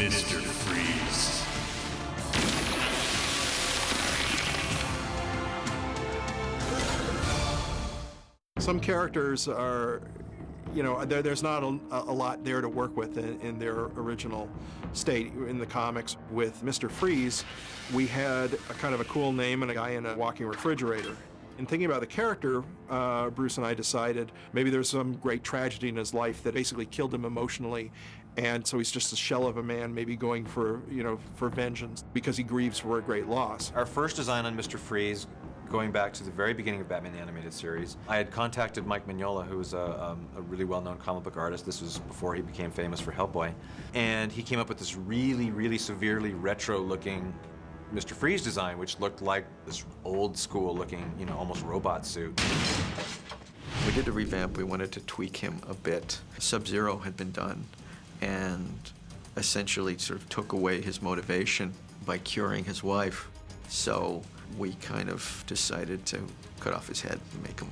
Mr. Freeze. Some characters are, you know, there's not a lot there to work with in their original state. In the comics, with Mr. Freeze, we had a kind of a cool name and a guy in a walking refrigerator. In thinking about the character, Bruce and I decided maybe there's some great tragedy in his life that basically killed him emotionally, and so he's just a shell of a man, maybe going for, you know, for vengeance because he grieves for a great loss. Our first design on Mr. Freeze, going back to the very beginning of Batman the Animated Series, I had contacted Mike Mignola, who was a really well-known comic book artist. This was before he became famous for Hellboy. And he came up with this really, really severely retro-looking Mr. Freeze design, which looked like this old-school-looking, you know, almost robot suit. We did a revamp. We wanted to tweak him a bit. Sub-Zero had been done, and essentially sort of took away his motivation by curing his wife. So we kind of decided to cut off his head and make him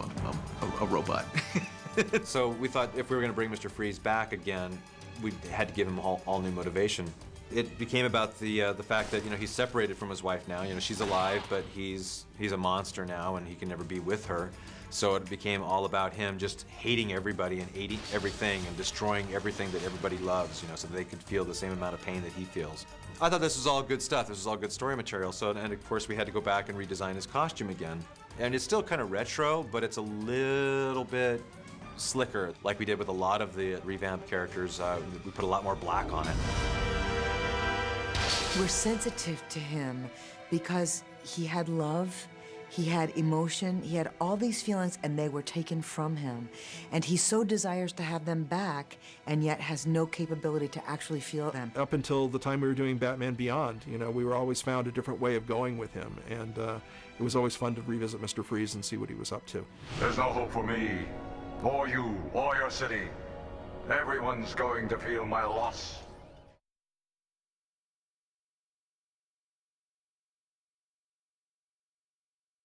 a robot. So we thought if we were going to bring Mr. Freeze back again, we had to give him all new motivation. It became about the fact that, you know, he's separated from his wife now. You know, she's alive, but he's a monster now, and he can never be with her. So it became all about him just hating everybody and hating everything and destroying everything that everybody loves, you know, so that they could feel the same amount of pain that he feels. I thought this was all good stuff. This was all good story material. So, and of course, we had to go back and redesign his costume again. And it's still kind of retro, but it's a little bit slicker, like we did with a lot of the revamped characters. We put a lot more black on it. We're sensitive to him because he had love, he had emotion, he had all these feelings, and they were taken from him. And he so desires to have them back, and yet has no capability to actually feel them. Up until the time we were doing Batman Beyond, you know, we were always found a different way of going with him, and it was always fun to revisit Mr. Freeze and see what he was up to. There's no hope for me, or you, or your city. Everyone's going to feel my loss.